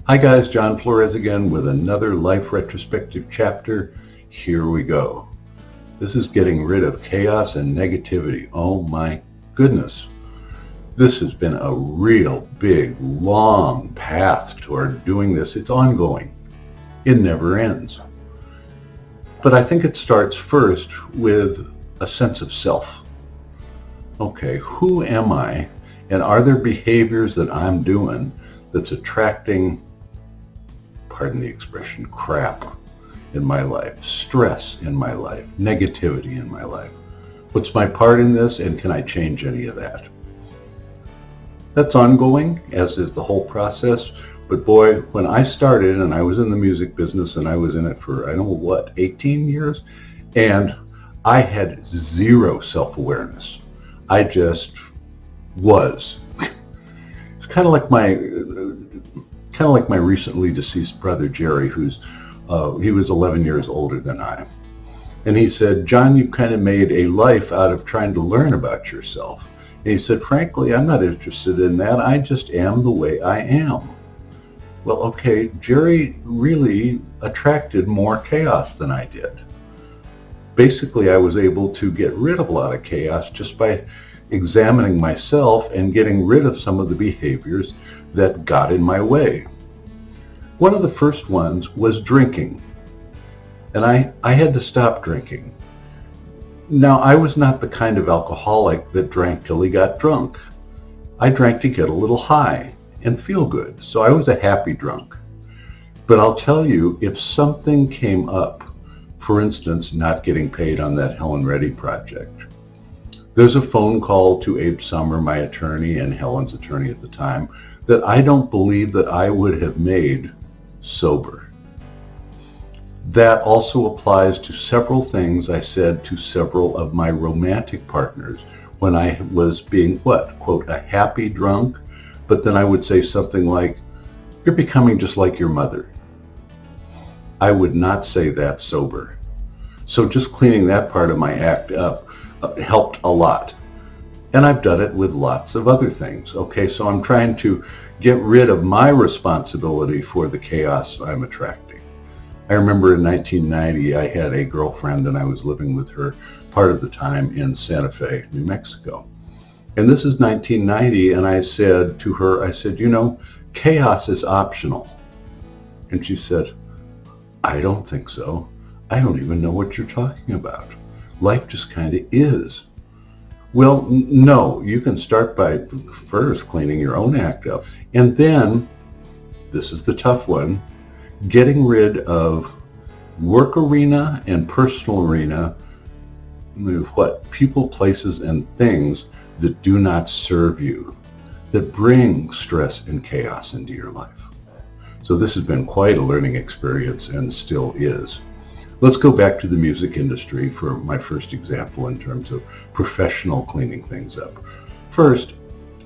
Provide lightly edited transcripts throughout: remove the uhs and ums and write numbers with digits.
Hi guys, John Florez again with another life retrospective chapter. Here we go. This is getting rid of chaos and negativity. Oh my goodness. This has been a real big, long path toward doing this. It's ongoing. It never ends. But I think it starts first with a sense of self. Okay, who am I? And are there behaviors that I'm doing that's attracting, pardon the expression, crap in my life, stress in my life, negativity in my life? What's my part in this, and can I change any of that? That's ongoing, as is the whole process. But boy, when I started and I was in the music business and I was in it for, I don't know what, 18 years, and I had zero self-awareness. I just was. It's kind of like my recently deceased brother Jerry, he was 11 years older than I. And he said, "John, you've kind of made a life out of trying to learn about yourself." And he said, "Frankly, I'm not interested in that. I just am the way I am." Well, okay, Jerry really attracted more chaos than I did. Basically, I was able to get rid of a lot of chaos just by examining myself and getting rid of some of the behaviors that got in my way. One of the first ones was drinking. And I had to stop drinking. Now, I was not the kind of alcoholic that drank till he got drunk. I drank to get a little high and feel good. So I was a happy drunk. But I'll tell you, if something came up, for instance, not getting paid on that Helen Reddy project, there's a phone call to Abe Summer, my attorney and Helen's attorney at the time, that I don't believe that I would have made sober. That also applies to several things I said to several of my romantic partners when I was being what, quote, a happy drunk, but then I would say something like, "You're becoming just like your mother." I would not say that sober. So just cleaning that part of my act up helped a lot. And I've done it with lots of other things. Okay, so I'm trying to get rid of my responsibility for the chaos I'm attracting. I remember in 1990, I had a girlfriend and I was living with her part of the time in Santa Fe, New Mexico. And this is 1990, and I said to her, I said, chaos is optional. And she said, "I don't think so. I don't even know what you're talking about. Life just kind of is." Well, no, you can start by first cleaning your own act up. And then, this is the tough one, getting rid of work arena and personal arena, people, places, and things that do not serve you, that bring stress and chaos into your life. So this has been quite a learning experience and still is. Let's go back to the music industry for my first example in terms of professional cleaning things up. First,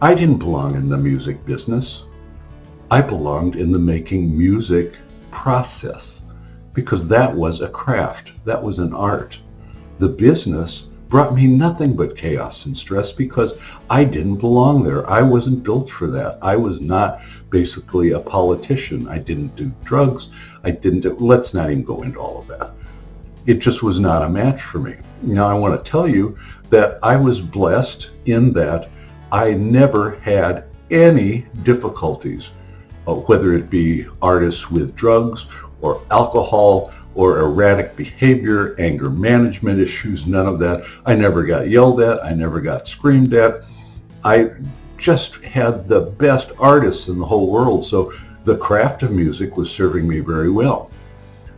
I didn't belong in the music business. I belonged in the making music process because that was a craft, that was an art. The business brought me nothing but chaos and stress because I didn't belong there. I wasn't built for that. I was not basically a politician. I didn't do drugs. Let's not even go into all of that. It just was not a match for me. Now, I want to tell you that I was blessed in that I never had any difficulties, whether it be artists with drugs or alcohol or erratic behavior, anger management issues, none of that. I never got yelled at. I never got screamed at. I just had the best artists in the whole world. So the craft of music was serving me very well.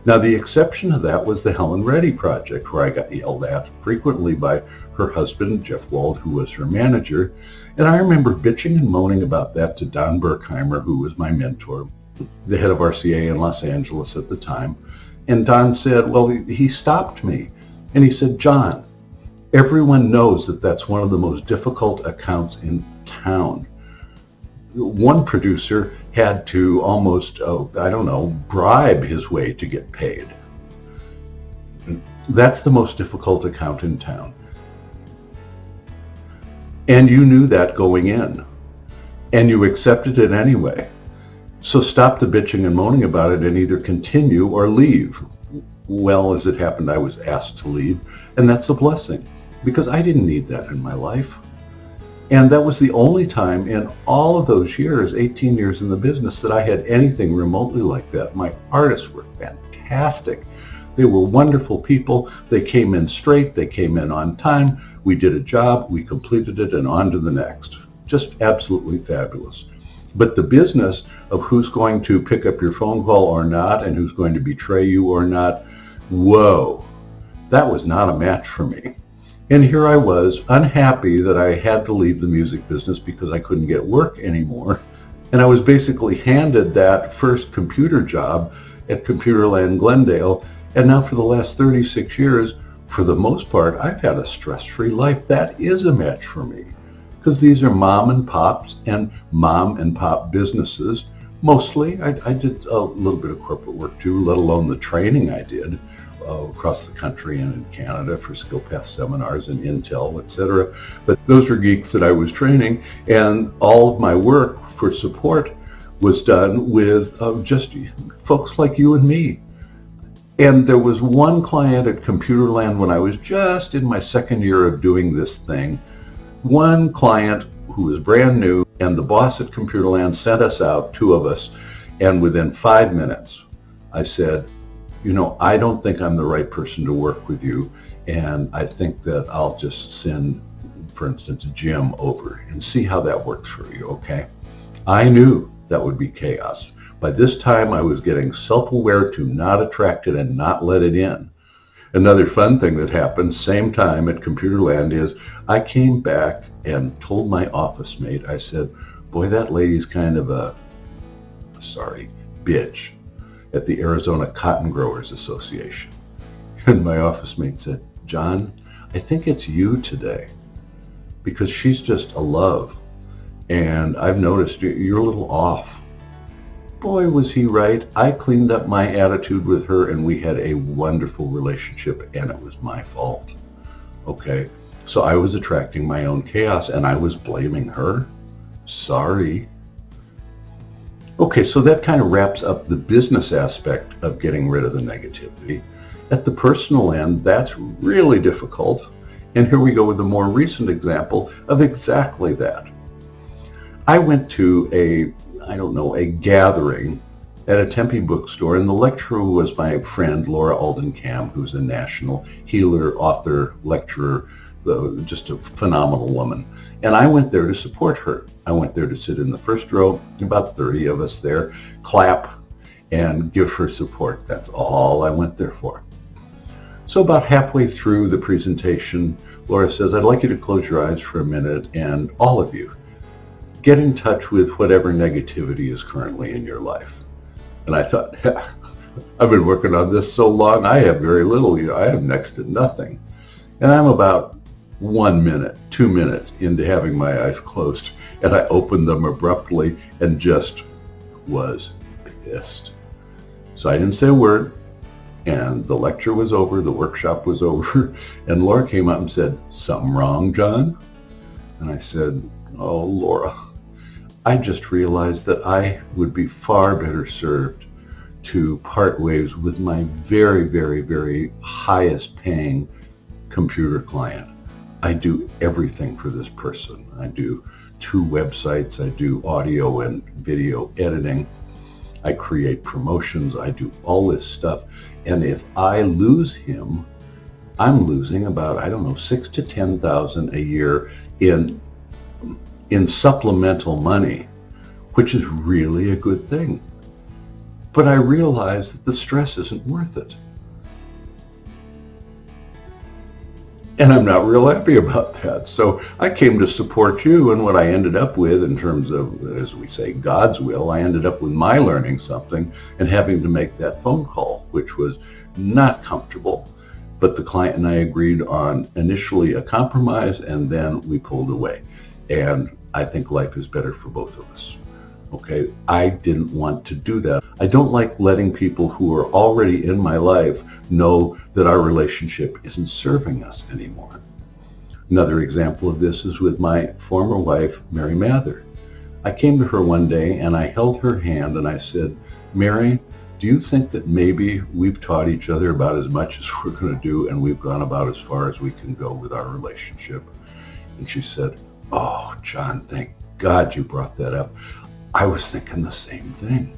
Now, the exception to that was the Helen Reddy project, where I got yelled at frequently by her husband, Jeff Wald, who was her manager. And I remember bitching and moaning about that to Don Berkheimer, who was my mentor, the head of RCA in Los Angeles at the time. And Don said, well, he stopped me. And he said, "John, everyone knows that that's one of the most difficult accounts in town." One producer had to almost, bribe his way to get paid. That's the most difficult account in town. And you knew that going in, and you accepted it anyway. So stop the bitching and moaning about it and either continue or leave. Well, as it happened, I was asked to leave, and that's a blessing because I didn't need that in my life. And that was the only time in all of those years, 18 years in the business, that I had anything remotely like that. My artists were fantastic. They were wonderful people. They came in straight. They came in on time. We did a job. We completed it and on to the next. Just absolutely fabulous. But the business of who's going to pick up your phone call or not and who's going to betray you or not, whoa, that was not a match for me. And here I was, unhappy that I had to leave the music business because I couldn't get work anymore. And I was basically handed that first computer job at Computerland Glendale. And now for the last 36 years, for the most part, I've had a stress-free life. That is a match for me because these are mom and pop businesses. Mostly, I did a little bit of corporate work too, let alone the training I did across the country and in Canada for SkillPath seminars and Intel, etc. But those were geeks that I was training, and all of my work for support was done with just folks like you and me. And there was one client at Computerland when I was just in my second year of doing this thing, one client who was brand new, and the boss at Computerland sent us out, two of us, and within 5 minutes, I said, you know, I don't think I'm the right person to work with you, and I think that I'll just send, for instance, Jim over and see how that works for you, okay? I knew that would be chaos. By this time, I was getting self-aware to not attract it and not let it in. Another fun thing that happened, same time at Computerland, is I came back and told my office mate, I said, boy, that lady's kind of a, bitch at the Arizona Cotton Growers Association. And my office mate said, John, I think it's you today because she's just a love. And I've noticed you're a little off. Boy, was he right. I cleaned up my attitude with her and we had a wonderful relationship, and it was my fault. Okay, so I was attracting my own chaos and I was blaming her. Sorry. Okay, so that kind of wraps up the business aspect of getting rid of the negativity. At the personal end, that's really difficult. And here we go with a more recent example of exactly that. I went to a gathering at a Tempe bookstore, and the lecturer was my friend Laura Alden-Kam, who's a national healer, author, lecturer, just a phenomenal woman. And I went there to support her. I went there to sit in the first row, about 30 of us there, clap, and give her support. That's all I went there for. So about halfway through the presentation, Laura says, I'd like you to close your eyes for a minute, and all of you, get in touch with whatever negativity is currently in your life. And I thought, I've been working on this so long, I have very little, I have next to nothing. And I'm about 1 minute, 2 minutes into having my eyes closed, and I opened them abruptly and just was pissed. So I didn't say a word, and the lecture was over, the workshop was over, and Laura came up and said, something wrong, John? And I said, oh, Laura, I just realized that I would be far better served to part ways with my very, very, very highest paying computer client. I do everything for this person. I do 2 websites, I do audio and video editing, I create promotions, I do all this stuff. And if I lose him, I'm losing about, I don't know, $6,000 to $10,000 a year in supplemental money, which is really a good thing. But I realize that the stress isn't worth it. And I'm not real happy about that. So I came to support you, and what I ended up with in terms of, as we say, God's will, I ended up with my learning something and having to make that phone call, which was not comfortable. But the client and I agreed on initially a compromise, and then we pulled away. And I think life is better for both of us. Okay, I didn't want to do that. I don't like letting people who are already in my life know that our relationship isn't serving us anymore. Another example of this is with my former wife, Mary Mather. I came to her one day and I held her hand and I said, Mary, do you think that maybe we've taught each other about as much as we're going to do and we've gone about as far as we can go with our relationship? And she said, oh, John, thank God you brought that up. I was thinking the same thing.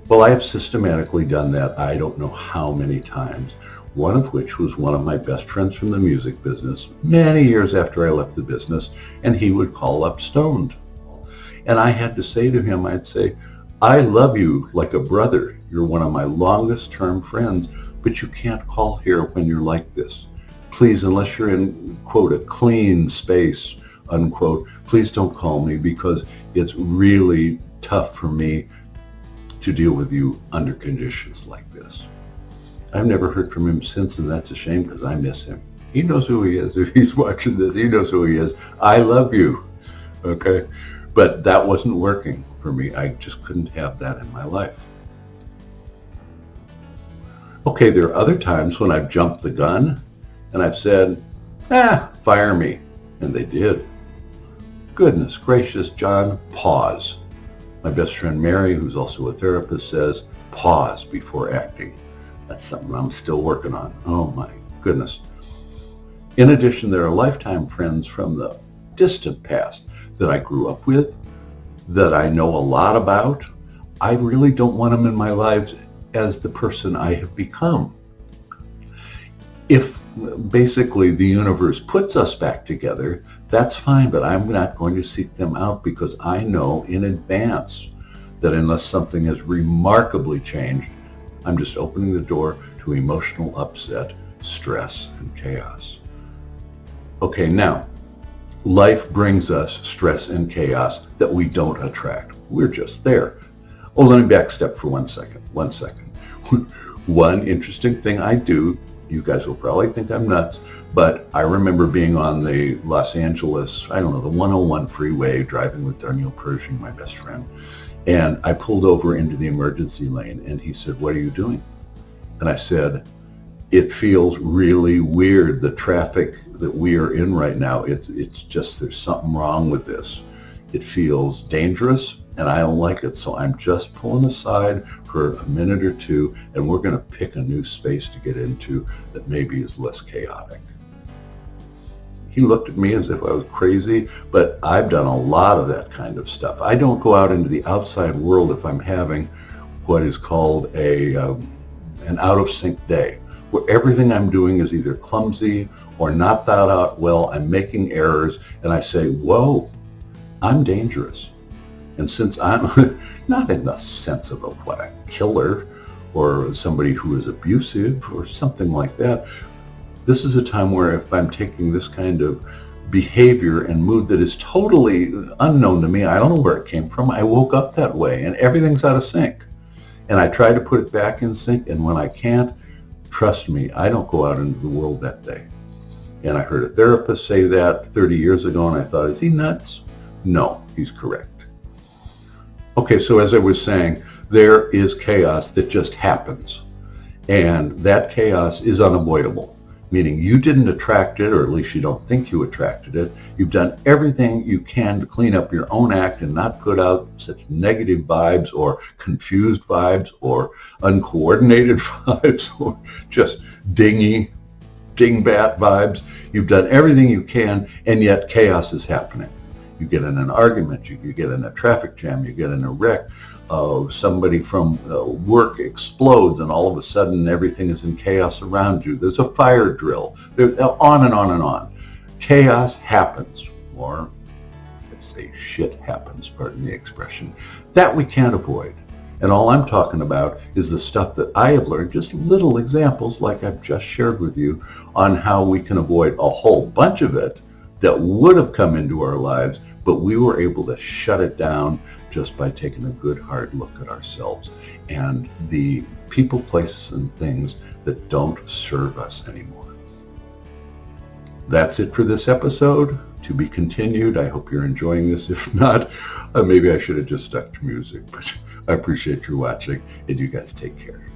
Well, I have systematically done that I don't know how many times, one of which was one of my best friends from the music business many years after I left the business, and he would call up stoned. And I had to say to him, I'd say, I love you like a brother. You're one of my longest term friends, but you can't call here when you're like this. Please, unless you're in, quote, a clean space, unquote, please don't call me because it's really tough for me to deal with you under conditions like this. I've never heard from him since, and that's a shame because I miss him. He knows who he is. If he's watching this, he knows who he is. I love you, okay? But that wasn't working for me. I just couldn't have that in my life. Okay, there are other times when I've jumped the gun and I've said, fire me. And they did. Goodness gracious, John, pause. My best friend Mary, who's also a therapist, says, pause before acting. That's something I'm still working on. Oh my goodness. In addition, there are lifetime friends from the distant past that I grew up with, that I know a lot about. I really don't want them in my lives as the person I have become. If basically the universe puts us back together, that's fine, but I'm not going to seek them out because I know in advance that unless something has remarkably changed, I'm just opening the door to emotional upset, stress, and chaos. Okay, now, life brings us stress and chaos that we don't attract. We're just there. Oh, let me backstep for 1 second. 1 second. One interesting thing I do, you guys will probably think I'm nuts, but I remember being on the Los Angeles, the 101 freeway, driving with Daniel Pershing, my best friend, and I pulled over into the emergency lane, and he said, what are you doing? And I said, it feels really weird, the traffic that we are in right now. It's just, there's something wrong with this. It feels dangerous, and I don't like it, so I'm just pulling aside for a minute or two, and we're going to pick a new space to get into that maybe is less chaotic. He looked at me as if I was crazy, but I've done a lot of that kind of stuff. I don't go out into the outside world if I'm having what is called an out-of-sync day, where everything I'm doing is either clumsy or not thought out well. I'm making errors, and I say, whoa, I'm dangerous. And since I'm not in the sense of a killer or somebody who is abusive or something like that, this is a time where if I'm taking this kind of behavior and mood that is totally unknown to me, I don't know where it came from, I woke up that way and everything's out of sync. And I try to put it back in sync, and when I can't, trust me, I don't go out into the world that day. And I heard a therapist say that 30 years ago, and I thought, is he nuts? No, he's correct. Okay, so as I was saying, there is chaos that just happens. And that chaos is unavoidable, meaning you didn't attract it, or at least you don't think you attracted it. You've done everything you can to clean up your own act and not put out such negative vibes or confused vibes or uncoordinated vibes or just dingbat vibes. You've done everything you can, and yet chaos is happening. You get in an argument, you get in a traffic jam, you get in a wreck, somebody from work explodes, and all of a sudden everything is in chaos around you. There's a fire drill, on and on and on. Chaos happens, or let's say shit happens, pardon the expression, that we can't avoid. And all I'm talking about is the stuff that I have learned, just little examples like I've just shared with you on how we can avoid a whole bunch of it that would have come into our lives, but we were able to shut it down just by taking a good hard look at ourselves and the people, places, and things that don't serve us anymore. That's it for this episode. To be continued. I hope you're enjoying this. If not, maybe I should have just stuck to music, but I appreciate you watching, and you guys take care.